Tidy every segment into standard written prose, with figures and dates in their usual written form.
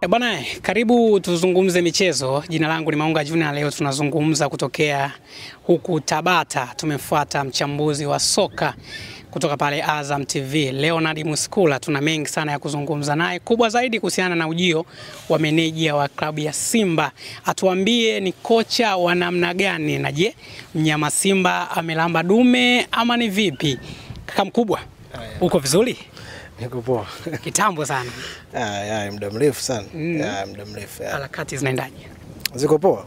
Bwana, karibu tuzungumze michezo. Jina langu ni Maunga Junior. Leo tunazungumza kutokea huku Tabata. Tumefuata mchambuzi wa soka kutoka pale Azam TV, Leonard Muskula. Tuna mengi sana ya kuzungumza naye, kubwa zaidi kuhusiana na ujio wa meneja wa klabu ya Simba. Atuambie ni kocha wa namna gani, na je, mnyama Simba amelamba dume ama ni vipi? Kaka mkubwa, uko vizuri? Niko poa. Kitambo sana. Muda mrefu sana. Muda mrefu. Harakati zinaendaje? Ziko poa?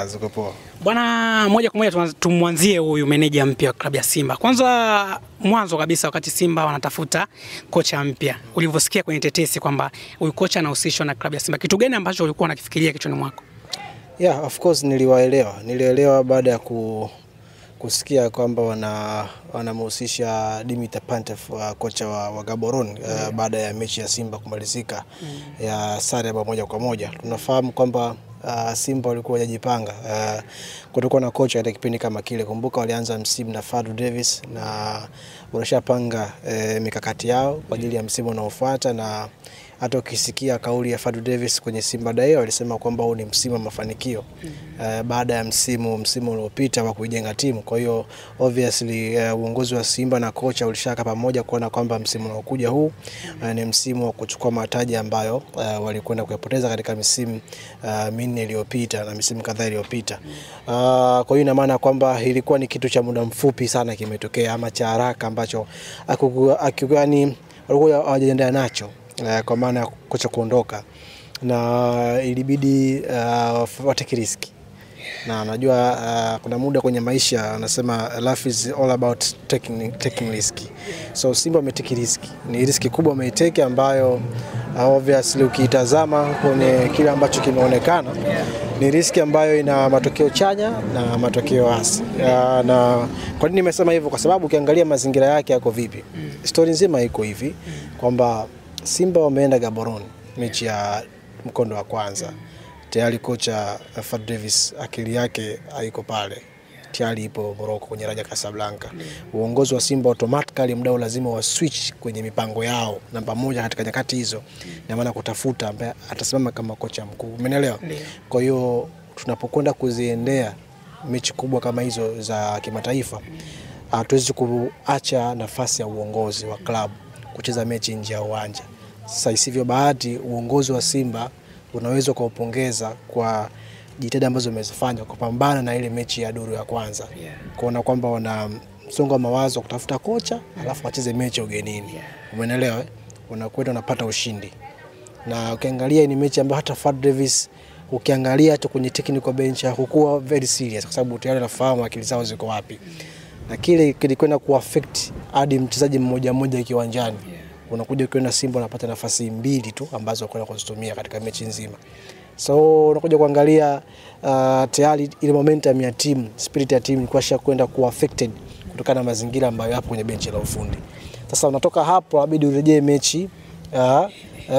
Ziko poa. Bwana, moja kwa moja tumwanzie huyu meneja mpya wa klabu ya Simba. Kwanza mwanzo kabisa, wakati Simba wanatafuta kocha mpya, ulivyosikia kwenye tetesi kwamba huyu kocha anahusishwa na klabu ya Simba, kitu gani ambacho ulikuwa unakifikiria kichwani mwako? Of course nilielewa baada ya kusikia kwamba wanamhusisha Dimitar Pantev, kocha wa Gaborone, baada ya mechi ya Simba kumalizika ya sare ya moja kwa moja. Tunafahamu kwamba Simba walikuwa hawajipanga kutokuwa na kocha katika kipindi kama kile. Kumbuka walianza msimu na Fadlu Davis na wanashapanga mikakati yao kwa ajili ya msimu unaofuata, na hata ukisikia kauli ya Fadlu Davis kwenye Simba Day walisema kwamba huu ni msimu wa mafanikio baada ya msimu uliopita wa kujenga timu. Kwa hiyo obviously uongozi wa Simba na kocha ulishaka pamoja kuona kwamba msimu unaokuja huu ni msimu wa kuchukua mataji ambayo walikwenda kuyapoteza katika misimu minne iliyopita na misimu kadhaa iliyopita. Kwa hiyo ina maana kwamba ilikuwa ni kitu cha muda mfupi sana kimetokea, ama cha haraka ambacho akigani walikuwa hawajaendelea nacho, kwa maana ya kocha kuondoka, na ilibidi watake riski. Na najua kuna muda kwenye maisha anasema life is all about taking risk. So Simba wametake riski. Ni riski kubwa wameiteke, ambayo obviously ukitazama kwenye kile ambacho kimeonekana ni riski ambayo ina matokeo chanya na matokeo hasi. Na kwa nini nimesema hivyo? Kwa sababu ukiangalia mazingira yake yako vipi. Story nzima iko hivi kwamba Simba wameenda Gaborone mechi ya mkondo wa kwanza. Tayari kocha Fadlu Davis akili yake haiko pale, tayari ipo Morocco kwenye Raja Casablanca. Uongozi wa Simba automatically mdao lazima wa switch kwenye mipango yao namba moja katika nyakati hizo, na maana kutafuta ambaye atasimama kama kocha mkuu. Umeelewa? Kwa hiyo tunapokwenda kuziendea mechi kubwa kama hizo za kimataifa, hatuwezi kuacha nafasi ya uongozi wa klabu kucheza mechi nje ya uwanja. Sasa isivyo bahati, uongozi wa Simba unaweza kuupongeza kwa jitihada ambazo wamezifanya kupambana na ile mechi ya duru ya kwanza. Kuona kwamba wana msongo wa mawazo kutafuta kocha alafu wacheze mechi ugenini. Umeelewa? Wanakwenda wanapata ushindi. Na ukiangalia ni mechi ambayo hata Fadlu Davis ukiangalia hata kwenye technical bench hakuwa very serious, kwa sababu tayari anafahamu akili zao ziko wapi. Na kile kilikwenda kuaffect hadi mchezaji mmoja kiwanjani. Unakuja ukiona Simba wanapata nafasi mbili tu ambazo wanakwenda kuzitumia katika mechi nzima. So unakuja kuangalia tayari ile momentum ya timu, spirit ya timu ilikuwa kwenda ku affected kutokana na mazingira ambayo yapo kwenye benchi la ufundi. Sasa unatoka hapo inabidi urejee mechi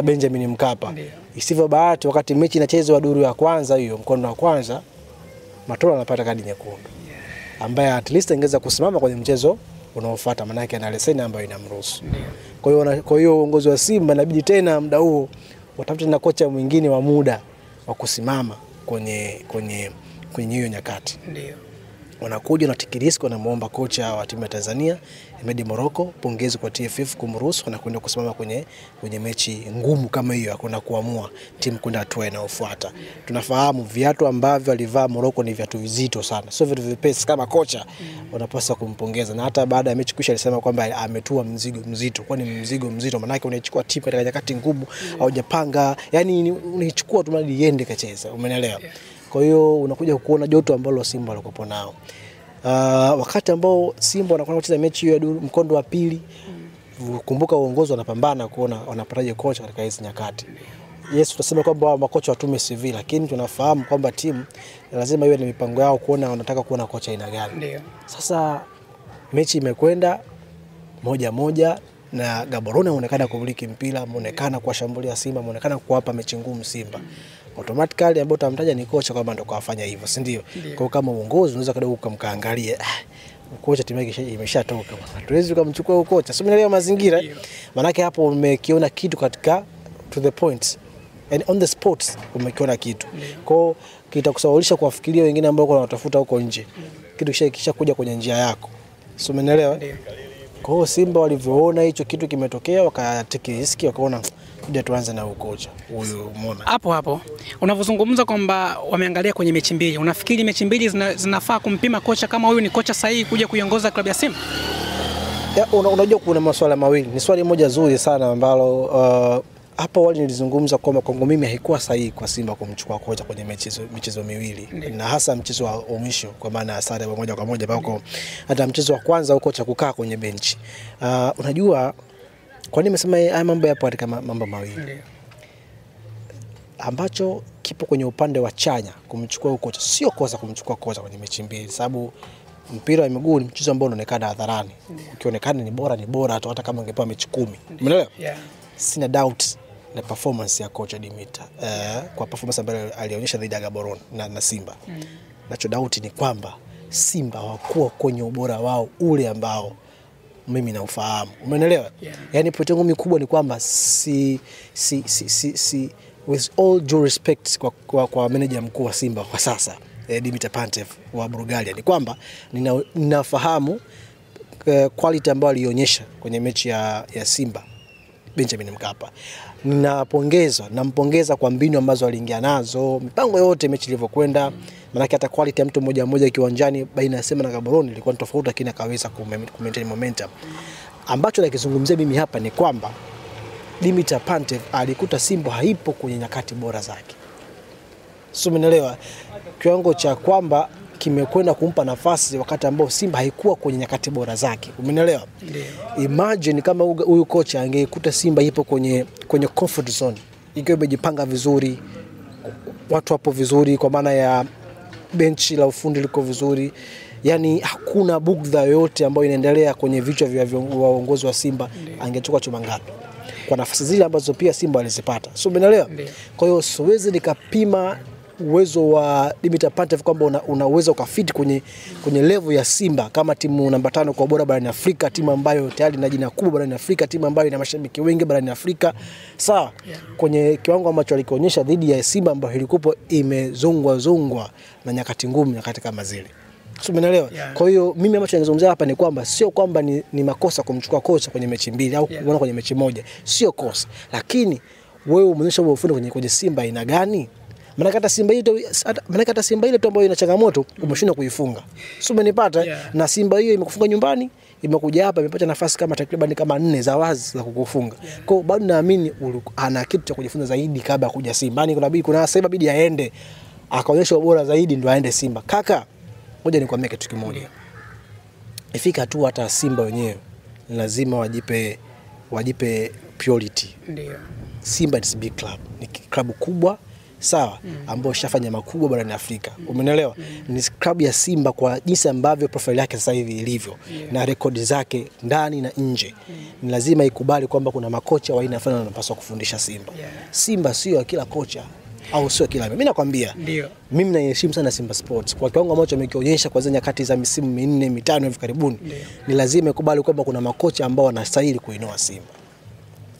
Benjamin Mkapa. Isivyo bahati, wakati mechi inachezwa duru ya kwanza hiyo mkondo wa kwanza, Matola anapata kadi nyekundu, ambaye at least angeza kusimama kwenye mchezo unaofuata, maana yake ana leseni ambayo inamruhusu. Kwa hiyo uongozi wa Simba inabidi tena muda huo watafute na kocha mwingine wa muda wa kusimama kwenye hiyo nyakati. Ndio wanakuja na tikirisko, wanamuomba kocha wa timu ya Tanzania Ahmed Morocco, pongezi kwa TFF kumruhusu anakwenda kusimama kwenye mechi ngumu kama hiyo, hakuna kuamua timu kwenda hatua inayofuata. Tunafahamu viatu ambavyo alivaa Morocco ni viatu vizito sana, sio vitu vipesi. Kama kocha unapaswa kumpongeza, na hata baada ya mechi kisha alisema kwamba ametua mzigo mzito. Kwa ni mzigo mzito? Maana yake unaichukua timu katika nyakati ngumu, haujapanga, yani unaichukua tu mali iende kacheza. Umeelewa? Kwa hiyo unakuja kuona joto ambalo Simba walikopo nao. Wakati ambao Simba wanakwenda kucheza mechi hiyo ya mkondo wa pili, kumbuka uongozi wanapambana kuona wanapataje kocha katika hizo nyakati. Yes, tutasema kwamba makocha watume CV, lakini tunafahamu kwamba timu lazima iwe na mipango yao kuona wanataka kuona kocha aina gani. Sasa mechi imekwenda moja na Gaborone inaonekana kumiliki mpira, inaonekana kuwashambulia Simba, inaonekana kuwapa mechi ngumu Simba. Automatically ambao utamtaja ni kocha kwamba ndo kafanya hivyo, si ndio? Kwa kama uongozi unaweza kidogo kumkaangalia, kocha timu yake imeshatoka, hatuwezi kumchukua kocha. Sio, umeelewa mazingira? Maana yake hapo umekiona kitu katika to the point Yani on the spot umekiona kitu. Kwa hiyo kitakusaulisha kuwafikiria wengine ambao wanatafuta huko nje. Kitu kisha kuja kwenye njia yako. Sio, umeelewa? Kwa hiyo Simba walivyoona hicho kitu kimetokea, wakatake risk, wakaona ndio tuanze na ukocha huyu. Umeona hapo unavyozungumza kwamba wameangalia kwenye mechi mbili, unafikiri mechi mbili zinafaa kumpima kocha kama huyu ni kocha sahihi kuja kuiongoza klabu ya Simba? Unajua kuna maswala mawili. Ni swali moja zuri sana ambalo hapa wali nilizungumza kwamba kwangu mimi haikuwa sahihi kwa Simba kumchukua kocha kwenye michezo miwili. Na hasa mchezo wa mwisho, kwa maana sare moja kwa moja pako. Hata mchezo wa kwanza huko cha kukaa kwenye benchi. Unajua kwa nini nimesema haya mambo yapo katika mambo mawili? Ambacho kipo kwenye upande wa chanya kumchukua kocha, sio kosa kumchukua kocha kwenye mechi mbili, sababu mpira wa miguu ni mchezo ambao unaonekana hadharani. Ukionekana ni bora hata kama ungepewa mechi 10. Umeelewa? Sina doubt na performance ya kocha Dimitar. Kwa performance ambayo alionyesha dhidi ya Gaborone na Simba. Nacho doubt ni kwamba Simba hawakuwa kwenye ubora wao ule ambao mimi na ufahamu. Umeelewa? Yaani pointi yangu kubwa ni kwamba with all due respect kwa manager mkuu wa Simba kwa sasa, Dimitar Pantev wa Bulgaria, ni kwamba ninafahamu quality ambayo alionyesha kwenye mechi ya Simba Benjamin Mkapa. Nampongeza kwa mbinu ambazo aliingia nazo, mipango yote mechi ilivyokwenda. Maana hata quality ya mtu mmoja kiwanjani baina ya Simba na Gaborone ilikuwa tofauti, lakini akaweza ku-maintain momentum. Ambacho nakizungumzia mimi hapa ni kwamba Dimitar Pantev alikuta Simba haipo kwenye nyakati bora zake. Sio, umeelewa? Kiwango cha kwamba kimekwenda kumpa nafasi wakati ambao Simba haikuwa kwenye nyakati bora zake. Umeelewa? Imagine kama huyu kocha angekuta Simba ipo kwenye comfort zone, ikiwa imejipanga vizuri, watu hapo vizuri, kwa maana ya benchi la ufundi liko vizuri, yani hakuna bugdha yoyote ambayo inaendelea kwenye vichwa vya waongozi wa Simba, angechukua chuma ngapi kwa nafasi zile ambazo pia Simba alizipata. Sio, umeelewa? Kwa hiyo siwezi nikapima uwezo wa Dimitar Pantev kwamba unaweza ukafiti kwenye level ya Simba kama timu namba 5 kwa ubora barani Afrika, timu ambayo tayari ina jina kubwa barani Afrika, timu ambayo ina mashabiki wengi barani Afrika. Sawa, kwenye kiwango ambacho alikionyesha dhidi ya Simba ambayo ilikuwa imezongwa na nyakati ngumu, nyakati kama zile. Sio, umeelewa? Kwa hiyo mimi ambacho ninazungumzia hapa ni kwamba sio kwamba ni makosa kumchukua kocha kwenye mechi mbili au kuona kwenye mechi moja, sio kosa. Lakini wewe umeonyesha ufundi kwenye Simba ina gani? Maana hata Simba ile tu ambayo ina changamoto umeshinda kuifunga. Sio, umenipata? Na Simba hiyo imekufunga nyumbani, imekuja hapa imepata nafasi kama takriban kama 4 za wazi za kukufunga. Kwa hiyo bado naamini ana kitu cha kujifunza zaidi kabla ya kuja Simba. Yaani kuna sababu bidii aende akaonyesha ubora zaidi ndio aende Simba. Kaka, ngoja nikwambie kitu kimoja. Ifika tu hata Simba wenyewe lazima wajipe priority. Ndio. Simba is big club. Ni klabu kubwa, sawa, ambayo shafanya makubwa barani Afrika. Umeelewa? Ni klabu ya Simba kwa jinsi ambavyo profile yake sasa hivi ilivyo na rekodi zake ndani na nje. Ni lazima ikubali kwamba kuna makocha wa aina fulani wanapaswa kufundisha Simba. Simba sio kila kocha au sio kila. Mimi nakwambia, mimi naheshimu sana Simba Sports kwa kiwango ambacho amekionyesha kwa nyakati za misimu 4 5 hivi karibuni. Ni lazima ikubali kwamba kuna makocha ambao wanastahili kuinoa Simba.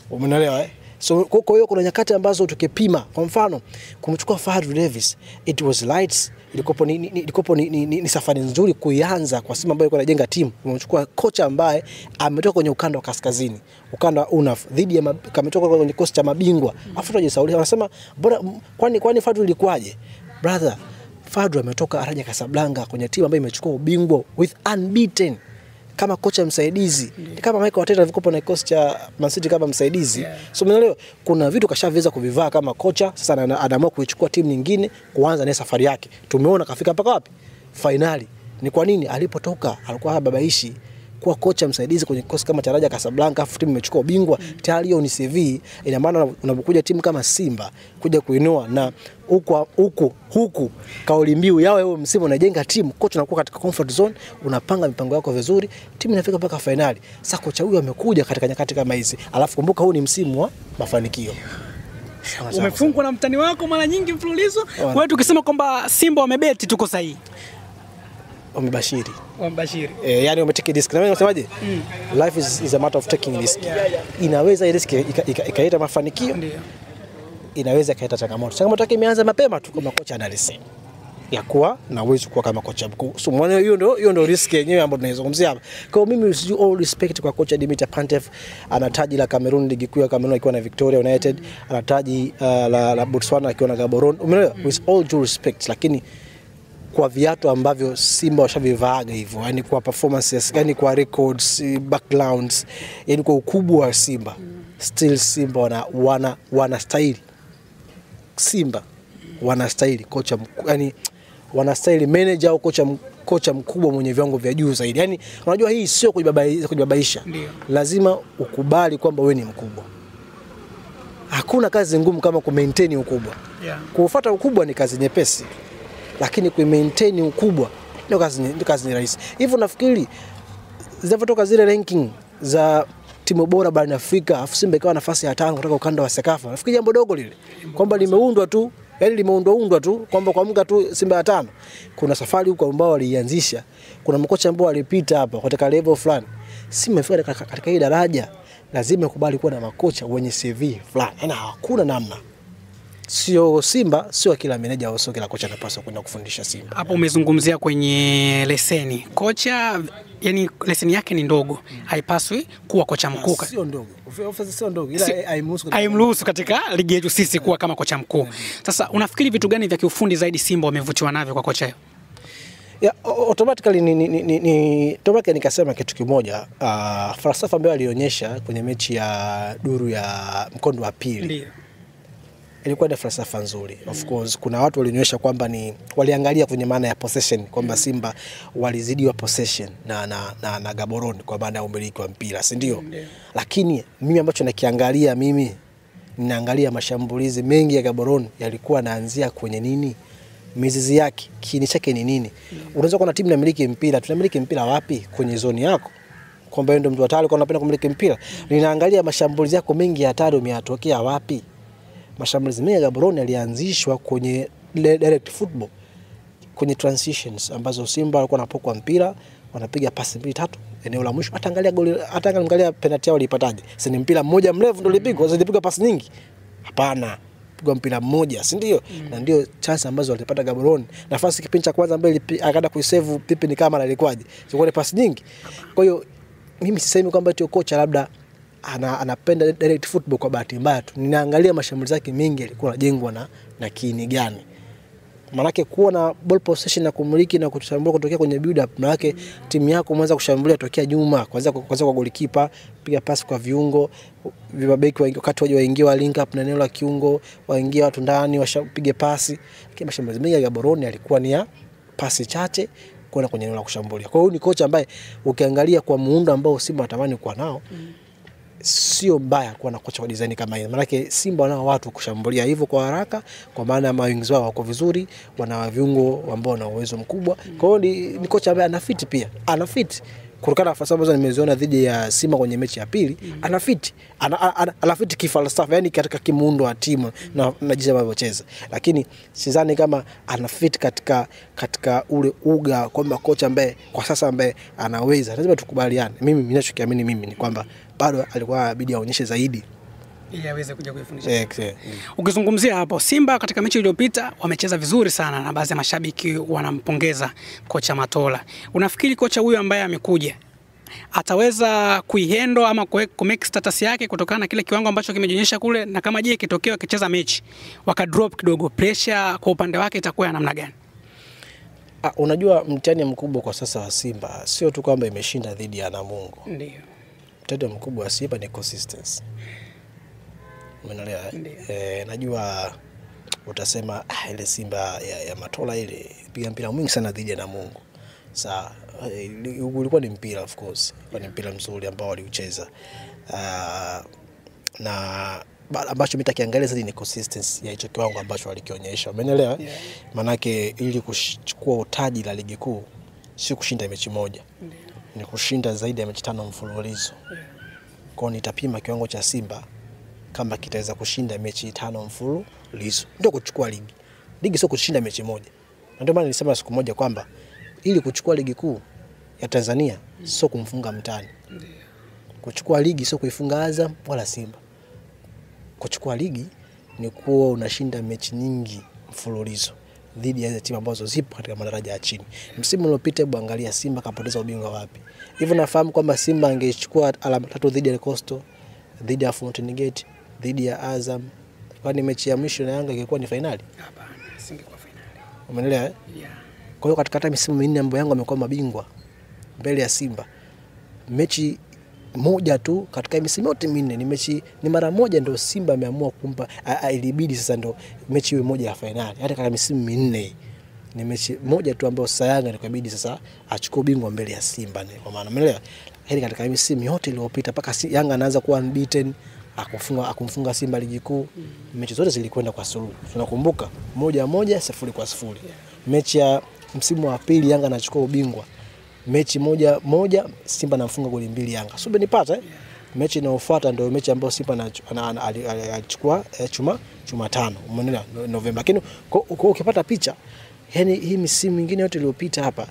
Umeelewa? So kwa hiyo kuna nyakati ambazo tukipima, kwa mfano kumchukua Fadlu Davis, it was lights, ilikopo ni safari nzuri kuianza kwa Simba ambayo ilikuwa inajenga timu. Kumchukua kocha ambaye ametoka kwenye ukanda wa kaskazini, ukanda wa UNAF, dhidi ya kametoka kwenye kikosi cha mabingwa. Afu tunajisaulia wanasema bora kwani Fadlu ilikuwaje? Brother, Fadlu ametoka Raja Casablanca kwenye timu ambayo imechukua ubingwa with unbeaten kama kocha msaidizi. Kama Michael Arteta alivyokuwa na kikosi cha Man City kama msaidizi. So umeelewa, kuna vitu kashaveza kuvivaa kama kocha, sasa anaamua kuichukua timu nyingine kuanza na safari yake. Tumeona kafika mpaka wapi? Finali. Ni kwa nini? Alipotoka alikuwa babaishi kuwa kocha msaidizi kwenye kikosi kama cha Raja Casablanca, afu timu imechukua ubingwa. Tayari hiyo ni CV. Ina maana unapokuja timu kama Simba kuja kuinoa na huku kauli mbiu yao wewe msimu unajenga timu, kocha anakuwa katika comfort zone, unapanga mipango yako vizuri, timu inafika mpaka finali. Sasa kocha huyu amekuja katika nyakati kama hizi. Alafu kumbuka huu ni msimu wa mafanikio. Umefungwa na mtani wako mara nyingi mfululizo. Wewe tukisema kwamba Simba wamebeti tuko sahihi. Wamebashiri. Yani wametake risk. Na mimi nasemaje? Life is a matter of taking risk. Inaweza risk ikaleta mafanikio. inaweza kaita changamoto. Changamoto yake imeanza mapema tu kama kocha ana leseni ya kuwa na uwezo kuwa kama kocha mkuu. So mwana hiyo ndio risk yenyewe ambayo tunaizungumzia hapa. Kwa mimi all respect kwa kocha Dimitar Pantev, ana taji la Cameroon, ligi kuu ya Cameroon akiwa na Victoria United, ana taji la Botswana akiwa na Gaborone. Umeelewa? With all due respect, lakini kwa viatu ambavyo Simba washavivaaga hivyo, yani kwa performances, yani kwa records, backgrounds, yani kwa ukubwa wa Simba, still Simba wanastahili. Simba wanastahili kocha, yani wanastahili manager au kocha mkubwa mwenye viwango vya juu zaidi. Yani unajua hii sio kujibabaisha. Lazima ukubali kwamba wewe ni mkubwa. Hakuna kazi ngumu kama ku-maintain ukubwa. Kufuata ukubwa ni kazi nyepesi, lakini ku-maintain ukubwa ndio kazi rahisi. Hivyo nafikiri zinapotoka zile ranking za timu bora barani Afrika, afu Simba ikawa nafasi ya 5 kutoka ukanda wa Sekafa. Nafikiri jambo dogo lile, kwamba limeundwa tu, yani limeundwa tu kwamba kwa muda tu Simba ya 5. Kuna safari huko ambao walianzisha, kuna makocha ambao walipita hapa katika level fulani. Simba imefika katika hii daraja, lazima ikubali kuwa na makocha wenye CV fulani. Yani hakuna namna. Sio Simba, sio kila meneja au sio kila kocha anapaswa kwenda kufundisha Simba. Hapo umezungumzia kwenye leseni. Kocha yani leseni yake ni ndogo. Haipaswi kuwa kocha mkuu. Sio ndogo. Ofisi sio ndogo, ila haimruhusu katika ligi yetu sisi kuwa kama kocha mkuu. Sasa unafikiri vitu gani vya kiufundi zaidi Simba wamevutiwa navyo kwa kocha huyo? Ya automatically nikasema kitu kimoja, falsafa ambayo alionyesha kwenye mechi ya duru ya mkondo wa pili. Ndio. Ilikuwa ni falsafa nzuri. Of course kuna watu walionyesha kwamba waliangalia kwenye maana ya possession, kwamba Simba walizidiwa possession na Gaborone kwa maana ya umiliki wa mpira, si ndio? Lakini mimi ambacho nakiangalia, mimi ninaangalia mashambulizi mengi ya Gaborone yalikuwa naanzia kwenye nini? Mizizi yake, kiini chake ni nini? Unaweza kuwa na timu inamiliki mpira, tunamiliki mpira wapi? Kwenye zoni yako. Kwamba wewe ndio mtu hatari kwa unapenda kumiliki mpira. Ninaangalia mashambulizi yako mengi ya hatari umeyatokea wapi? Mashambulizi mengi ya Gaborone yalianzishwa kwenye direct football, kwenye transitions ambazo Simba walikuwa wanapokwa mpira, wanapiga pasi 2-3 eneo la mwisho. Angalia penalty yao walipataje? Si ni mpira mmoja mrefu ndio ulipigwa, zilipiga pasi nyingi? Hapana, pigwa mpira mmoja, si ndio? Na ndio chance ambazo walipata Gaborone. Nafasi kipindi cha kwanza ambaye akaenda kuisave Pipi ni kama alikuwaje? Sio ile pasi nyingi. Kwa hiyo mimi sisemi kwamba eti kocha labda anapenda direct football kwa bahati mbaya tu. Ninaangalia mashambulizi yake mengi yalikuwa yanajengwa na kiini gani. Maana kuwa na ball possession na kumiliki na kushambulia kutokea kwenye build up, maana timu yako mwanza kushambulia tokea nyuma, kwanza kwa goalkeeper, piga pasi kwa viungo, vibabeki wakati waje waingie wa link up na eneo la kiungo, waingie watu ndani washapige pasi. Lakini mashambulizi mengi ya Gaborone yalikuwa ni ya pasi chache kwenda kwenye eneo la kushambulia. Kwa hiyo ni kocha ambaye ukiangalia kwa muundo ambao Simba watamani kuwa nao, sio mbaya kuwa na kocha wa design kama hiyo. Maana Simba wanao watu kushambulia hivyo kwa haraka, kwa maana mawings wao wako vizuri, wana viungo ambao wana uwezo mkubwa. Kwa hiyo ni kocha ambaye anafiti pia. Anafiti kutokana na nafasi ambazo nimeziona dhidi ya Simba kwenye mechi ya pili, anafiti. Anafiti kifalsafa, yani katika kimuundo wa timu na jinsi anavyocheza. Lakini sidhani kama anafiti katika ule uga kwamba kocha ambaye kwa sasa ambaye anaweza. Lazima tukubaliane. Mimi ninachokiamini ni kwamba bado alikuwa inabidi aonyeshe zaidi ili aweze kuja kuifundisha. Ukizungumzia hapo Simba katika mechi iliyopita wamecheza vizuri sana na baadhi ya mashabiki wanampongeza kocha Matola. Unafikiri kocha huyu ambaye amekuja ataweza kuihendo ama kumake status yake kutokana na kile kiwango ambacho kimejionyesha kule, na kama je kitokeo akicheza mechi wakadrop kidogo, pressure kwa upande wake itakuwa ya namna gani? Unajua mtihani mkubwa kwa sasa wa Simba sio tu kwamba imeshinda dhidi ya Namungo. Ndio. Mtihani mkubwa wa Simba ni consistency. Umeelewa? Najua utasema ile Simba ya Matola ile piga mpira mwingi sana dhidi ya Namungo. Sasa ulikuwa ni mpira, of course. Ni mpira mzuri ambao waliucheza. Na ambacho mimi nitakiangalia zaidi ni consistency ya hicho kiwango ambacho walikionyesha. Umeelewa? Manake ili kuchukua utaji la ligi kuu sio kushinda mechi moja. Ni kushinda zaidi ya mechi 5 mfululizo. Kwa hiyo nitapima kiwango cha Simba kama kitaweza kushinda mechi 5 mfululizo ndio kuchukua ligi. Ligi sio kushinda mechi moja. Na ndio maana nilisema siku moja kwamba ili kuchukua ligi kuu ya Tanzania sio kumfunga Mtani. Kuchukua ligi sio kuifunga Azam wala Simba. Kuchukua ligi ni kuwa unashinda mechi nyingi mfululizo dhidi ya timu ambazo zipo katika madaraja ya chini. Msimu uliopita angalia Simba kapoteza ubingwa wapi. Hivyo nafahamu kwamba Simba angechukua alama 3 dhidi ya Coastal, dhidi ya Fountain Gate, dhidi ya Azam, kwani mechi ya mwisho na Yanga ingekuwa ni finali? Hapana, singekuwa finali. Umeelewa eh? Yeah. Kwa hiyo katika misimu minne ambayo Yanga amekuwa mabingwa mbele ya Simba, mechi moja tu katika misimu yote minne ni mara moja ndio Simba ameamua kumpa, ilibidi sasa ndio mechi iwe moja ya finali. Hata katika misimu minne ni mechi moja tu ambayo sasa Yanga ikabidi sasa achukue ubingwa mbele ya Simba, ni kwa maana umeelewa. Hili katika misimu yote iliyopita mpaka Yanga anaanza kuwa unbeaten, akumfunga Simba ligi kuu, mechi zote zilikwenda kwa suluhu. Tunakumbuka 1-1, 0-0. Mechi ya msimu wa pili Yanga anachukua ubingwa, mechi 1-1 Simba anamfunga goli 2 Yanga. Sio nipata eh? Mechi inayofuata ndio mechi ambayo Simba alichukua chuma 5, umeona Novemba. Lakini ukipata picha, yani hii misimu mingine yote iliyopita hapa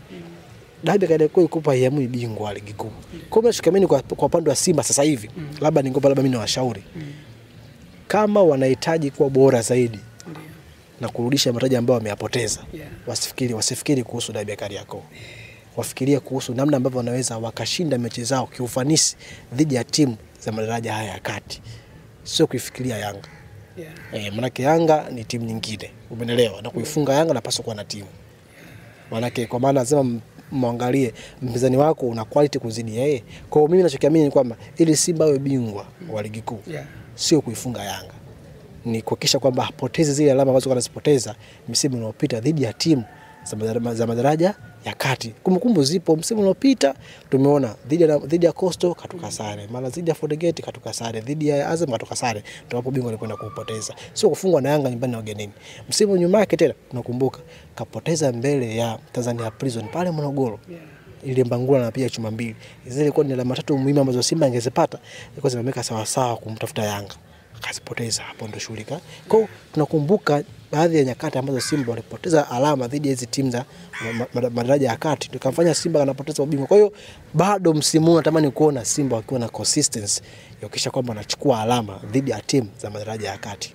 dabi kaenda ikupa yamu bingwa ligi kuu. Kwa hiyo shikameni kwa upande wa Simba sasa hivi, labda mimi nawashauri kama wanahitaji kuwa bora zaidi na kurudisha mataji ambayo wameyapoteza, wasifikiri kuhusu dabi ya Kariakoo. Wafikirie kuhusu namna ambavyo wanaweza wakashinda mechi zao kiufanisi dhidi ya timu za madaraja haya ya kati. Sio kuifikiria Yanga. Maana Yanga ni timu nyingine. Umeelewa? Na kuifunga Yanga napaswa kuwa na timu. Maana kwa maana lazima muangalie mpinzani wako una quality kuzidi yeye. Kwa hiyo mimi ninachokiamini ni kwamba ili Simba awe bingwa wa ligi kuu, sio kuifunga Yanga. Ni kuhakikisha kwamba hapotezi zile alama ambazo wanazipoteza msimu unaopita dhidi ya timu za madaraja ya kati. Kumbukumbu zipo, msimu uliopita tumeona dhidi ya Coastal katoka sare, mara dhidi ya Fountain Gate katoka sare, dhidi ya Azam katoka sare, ndio hapo bingwa alikwenda kupoteza. Sio kufungwa na Yanga nyumbani na ugenini. Msimu nyuma yake tena tunakumbuka kapoteza mbele ya Tanzania Prison pale Morogoro. Ile Mbangula na pia chuma 2. Zile ilikuwa ni alama 3 muhimu ambazo Simba angezipata, ilikuwa zinameka sawa sawa kumtafuta Yanga. Akazipoteza, hapo ndo shughulika. Kwa hiyo tunakumbuka baadhi ya nyakati ambazo Simba walipoteza alama dhidi ya hizo timu za madaraja ya kati, tukamfanya Simba anapoteza ubingwa. Kwa hiyo bado msimu huu natamani kuona Simba wakiwa na consistency ya kisha kwamba wanachukua alama dhidi ya timu za madaraja ya kati.